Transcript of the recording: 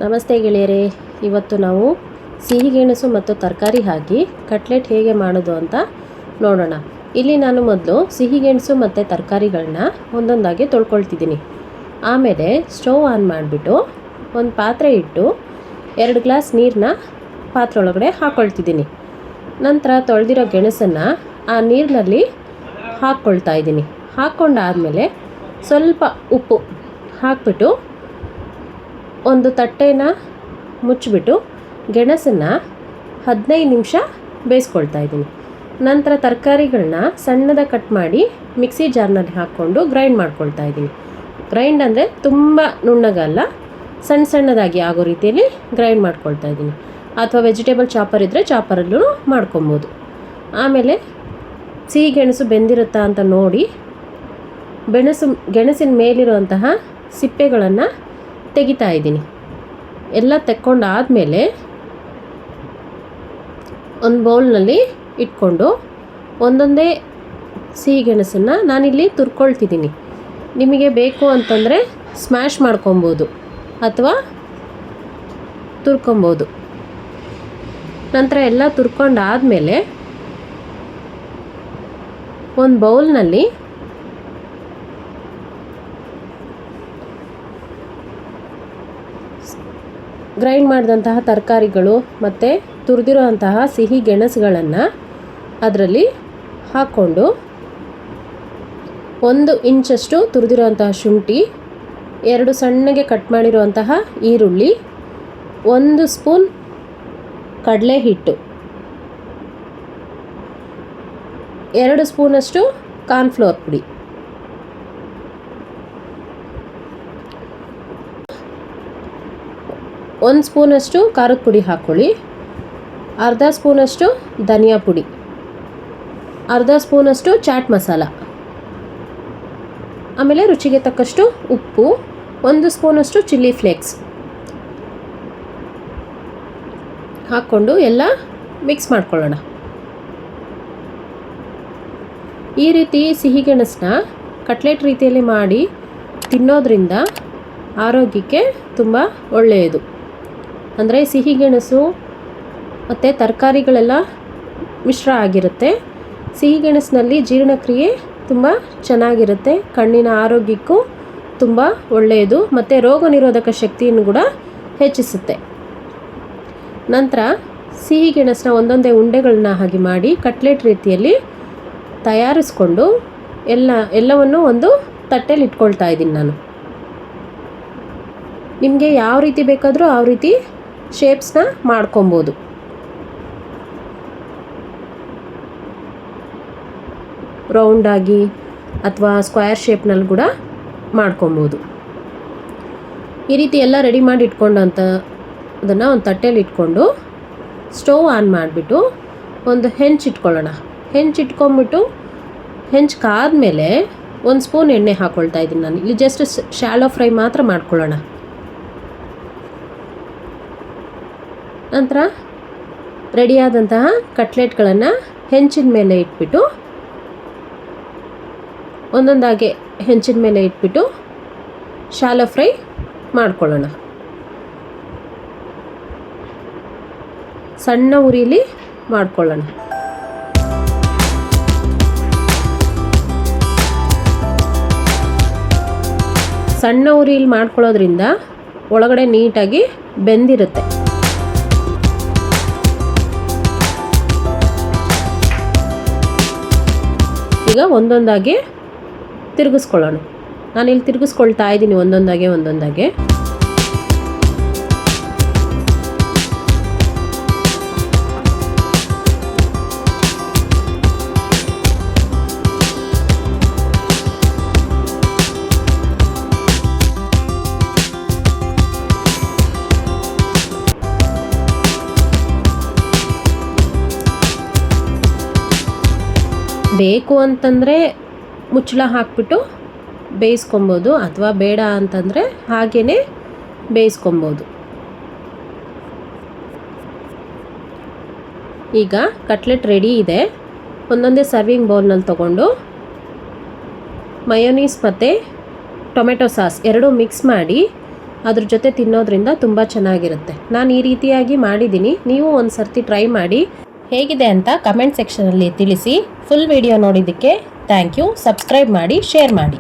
ನಮಸ್ತೆ ಗೆಳೆಯರೇ, ಇವತ್ತು ನಾವು ಸಿಹಿಗೆಣಸು ಮತ್ತು ತರಕಾರಿ ಹಾಕಿ ಕಟ್ಲೆಟ್ ಹೇಗೆ ಮಾಡೋದು ಅಂತ ನೋಡೋಣ. ಇಲ್ಲಿ ನಾನು ಮೊದಲು ಸಿಹಿಗೆಣಸು ಮತ್ತು ತರಕಾರಿಗಳನ್ನ ಒಂದೊಂದಾಗಿ ತೊಳ್ಕೊಳ್ತಿದ್ದೀನಿ. ಆಮೇಲೆ ಸ್ಟವ್ ಆನ್ ಮಾಡಿಬಿಟ್ಟು ಒಂದು ಪಾತ್ರೆ ಇಟ್ಟು 2 ಗ್ಲಾಸ್ ನೀರನ್ನ ಪಾತ್ರೆ ಒಳಗಡೆ ಹಾಕ್ಕೊಳ್ತಿದ್ದೀನಿ. ನಂತರ ತೊಳೆದಿರೋ ಗೆಣಸನ್ನು ಆ ನೀರಿನಲ್ಲಿ ಹಾಕ್ಕೊಳ್ತಾ ಇದ್ದೀನಿ. ಹಾಕ್ಕೊಂಡಾದಮೇಲೆ ಸ್ವಲ್ಪ ಉಪ್ಪು ಹಾಕ್ಬಿಟ್ಟು ಒಂದು ತಟ್ಟೆನ ಮುಚ್ಚಿಬಿಟ್ಟು ಗೆಣಸನ್ನು 15 ನಿಮಿಷ ಬೇಯಿಸ್ಕೊಳ್ತಾ ಇದ್ದೀನಿ. ನಂತರ ತರಕಾರಿಗಳನ್ನ ಸಣ್ಣದಾಗಿ ಕಟ್ ಮಾಡಿ ಮಿಕ್ಸಿ ಜಾರ್ನಲ್ಲಿ ಹಾಕ್ಕೊಂಡು ಗ್ರೈಂಡ್ ಮಾಡ್ಕೊಳ್ತಾ ಇದ್ದೀನಿ. ಗ್ರೈಂಡ್ ಅಂದರೆ ತುಂಬ ನುಣ್ಣಗಲ್ಲ, ಸಣ್ಣದಾಗಿ ಆಗೋ ರೀತಿಯಲ್ಲಿ ಗ್ರೈಂಡ್ ಮಾಡ್ಕೊಳ್ತಾ ಇದ್ದೀನಿ. ಅಥವಾ ವೆಜಿಟೇಬಲ್ ಚಾಪರ್ ಇದ್ದರೆ ಚಾಪರಲ್ಲೂ ಮಾಡ್ಕೊಬೋದು. ಆಮೇಲೆ ಸಿಹಿ ಗೆಣಸು ಬೆಂದಿರುತ್ತಾ ಅಂತ ನೋಡಿ ಗೆಣಸಿನ ಮೇಲಿರುವಂತಹ ಸಿಪ್ಪೆಗಳನ್ನು ತೆಗಿತಾ ಇದ್ದೀನಿ. ಎಲ್ಲ ತೆಕ್ಕೊಂಡಾದಮೇಲೆ ಒಂದು ಬೌಲ್ನಲ್ಲಿ ಇಟ್ಕೊಂಡು ಒಂದೊಂದೇ ಸಿಹಿ ಗೆಣಸನ್ನು ನಾನಿಲ್ಲಿ ತುರ್ಕೊಳ್ತಿದ್ದೀನಿ. ನಿಮಗೆ ಬೇಕು ಅಂತಂದರೆ ಸ್ಮ್ಯಾಶ್ ಮಾಡ್ಕೊಬೋದು ಅಥವಾ ತುರ್ಕೊಬೋದು. ನಂತರ ಎಲ್ಲ ತುರ್ಕೊಂಡಾದಮೇಲೆ ಒಂದು ಬೌಲ್ನಲ್ಲಿ ಗ್ರೈಂಡ್ ಮಾಡಿದಂತಹ ತರಕಾರಿಗಳು ಮತ್ತು ತುರಿದಿರುವಂತಹ ಸಿಹಿ ಗೆಣಸುಗಳನ್ನು ಅದರಲ್ಲಿ ಹಾಕ್ಕೊಂಡು 1 ಇಂಚಷ್ಟು ತುರಿದಿರುವಂತಹ ಶುಂಠಿ, 2 ಸಣ್ಣಗೆ ಕಟ್ ಮಾಡಿರುವಂತಹ ಈರುಳ್ಳಿ, 1 ಸ್ಪೂನ್ ಕಡಲೆ ಹಿಟ್ಟು, 2 ಸ್ಪೂನಷ್ಟು ಕಾರ್ನ್ಫ್ಲೋರ್ ಪುಡಿ, 1 ಸ್ಪೂನಷ್ಟು ಖಾರದ ಪುಡಿ ಹಾಕ್ಕೊಳ್ಳಿ, ಅರ್ಧ ಸ್ಪೂನಷ್ಟು ಧನಿಯಾ ಪುಡಿ, ಅರ್ಧ ಸ್ಪೂನಷ್ಟು ಚಾಟ್ ಮಸಾಲ, ಆಮೇಲೆ ರುಚಿಗೆ ತಕ್ಕಷ್ಟು ಉಪ್ಪು, 1 ಸ್ಪೂನಷ್ಟು ಚಿಲ್ಲಿ ಫ್ಲೇಕ್ಸ್ ಹಾಕ್ಕೊಂಡು ಎಲ್ಲ ಮಿಕ್ಸ್ ಮಾಡ್ಕೊಳ್ಳೋಣ. ಈ ರೀತಿ ಸಿಹಿಗೆಣಸನ್ನ ಕಟ್ಲೆಟ್ ರೀತಿಯಲ್ಲಿ ಮಾಡಿ ತಿನ್ನೋದ್ರಿಂದ ಆರೋಗ್ಯಕ್ಕೆ ತುಂಬ ಒಳ್ಳೆಯದು. ಅಂದರೆ ಸಿಹಿಗೆಣಸು ಮತ್ತು ತರಕಾರಿಗಳೆಲ್ಲ ಮಿಶ್ರ ಆಗಿರುತ್ತೆ. ಸಿಹಿಗೆಣಸಿನಲ್ಲಿ ಜೀರ್ಣಕ್ರಿಯೆ ತುಂಬ ಚೆನ್ನಾಗಿರುತ್ತೆ, ಕಣ್ಣಿನ ಆರೋಗ್ಯಕ್ಕೂ ತುಂಬ ಒಳ್ಳೆಯದು ಮತ್ತು ರೋಗ ನಿರೋಧಕ ಶಕ್ತಿಯನ್ನು ಕೂಡ ಹೆಚ್ಚಿಸುತ್ತೆ. ನಂತರ ಸಿಹಿಗೆಣಸನ್ನ ಒಂದೊಂದೇ ಉಂಡೆಗಳನ್ನ ಹಾಗೆ ಮಾಡಿ ಕಟ್ಲೆಟ್ ರೀತಿಯಲ್ಲಿ ತಯಾರಿಸ್ಕೊಂಡು ಎಲ್ಲವನ್ನು ಒಂದು ತಟ್ಟೆಲಿ ಇಟ್ಕೊಳ್ತಾ ಇದ್ದೀನಿ ನಾನು. ನಿಮಗೆ ಯಾವ ರೀತಿ ಬೇಕಾದರೂ ಆ ರೀತಿ ಶೇಪ್ಸ್ನ ಮಾಡ್ಕೊಬೋದು. ರೌಂಡಾಗಿ ಅಥವಾ ಸ್ಕ್ವೇರ್ ಶೇಪ್ನಲ್ಲಿ ಕೂಡ ಮಾಡ್ಕೊಬೋದು. ಈ ರೀತಿ ಎಲ್ಲ ರೆಡಿ ಮಾಡಿ ಇಟ್ಕೊಂಡಂಥ ಅದನ್ನು ಒಂದು ತಟ್ಟೆಯಲ್ಲಿ ಇಟ್ಕೊಂಡು ಸ್ಟವ್ ಆನ್ ಮಾಡಿಬಿಟ್ಟು ಒಂದು ಹೆಂಚಿಟ್ಕೊಳ್ಳೋಣ. ಹೆಂಚಿಟ್ಕೊಂಬಿಟ್ಟು ಕಾದ್ಮೇಲೆ 1 ಸ್ಪೂನ್ ಎಣ್ಣೆ ಹಾಕ್ಕೊಳ್ತಾ ಇದ್ದೀನಿ ನಾನು. ಇಲ್ಲಿ ಜಸ್ಟ್ ಶಾಲೋ ಫ್ರೈ ಮಾತ್ರ ಮಾಡ್ಕೊಳ್ಳೋಣ. ನಂತರ ರೆಡಿಯಾದಂತಹ ಕಟ್ಲೆಟ್ಗಳನ್ನು ಹೆಂಚಿನ ಮೇಲೆ ಇಟ್ಬಿಟ್ಟು ಒಂದೊಂದಾಗೆ ಹೆಂಚಿನ ಮೇಲೆ ಇಟ್ಬಿಟ್ಟು ಶಾಲೋ ಫ್ರೈ ಮಾಡ್ಕೊಳ್ಳೋಣ. ಸಣ್ಣ ಉರಿಲಿ ಮಾಡ್ಕೊಳ್ಳೋಣ. ಸಣ್ಣ ಉರಿಲಿ ಮಾಡ್ಕೊಳ್ಳೋದ್ರಿಂದ ಒಳಗಡೆ ನೀಟಾಗಿ ಬೆಂದಿರುತ್ತೆ. ಈಗ ಒಂದೊಂದಾಗಿ ತಿರುಗಿಸ್ಕೊಳ್ಳೋಣ. ನಾನಿಲ್ಲಿ ತಿರುಗಿಸ್ಕೊಳ್ತಾ ಇದ್ದೀನಿ ಒಂದೊಂದಾಗೆ. ಬೇಕು ಅಂತಂದರೆ ಮುಚ್ಚಳ ಹಾಕ್ಬಿಟ್ಟು ಬೇಯಿಸ್ಕೊಬೋದು, ಅಥವಾ ಬೇಡ ಅಂತಂದರೆ ಹಾಗೇ ಬೇಯಿಸ್ಕೊಬೋದು. ಈಗ ಕಟ್ಲೆಟ್ ರೆಡಿ ಇದೆ. ಒಂದೊಂದೇ ಸರ್ವಿಂಗ್ ಬೌಲ್ನಲ್ಲಿ ತೊಗೊಂಡು ಮಯೋನೀಸ್ ಮತ್ತು ಟೊಮೆಟೊ ಸಾಸ್ ಎರಡೂ ಮಿಕ್ಸ್ ಮಾಡಿ ಅದ್ರ ಜೊತೆ ತಿನ್ನೋದ್ರಿಂದ ತುಂಬ ಚೆನ್ನಾಗಿರುತ್ತೆ. ನಾನು ಈ ರೀತಿಯಾಗಿ ಮಾಡಿದ್ದೀನಿ, ನೀವು ಒಂದು ಸರ್ತಿ ಟ್ರೈ ಮಾಡಿ. ಹೇಗಿದೆ ಅಂತ ಕಮೆಂಟ್ ಸೆಕ್ಷನಲ್ಲಿ ತಿಳಿಸಿ. ಫುಲ್ ವಿಡಿಯೋ ನೋಡಿದ್ದಕ್ಕೆ ಥ್ಯಾಂಕ್ ಯು. ಸಬ್ಸ್ಕ್ರೈಬ್ ಮಾಡಿ, ಶೇರ್ ಮಾಡಿ.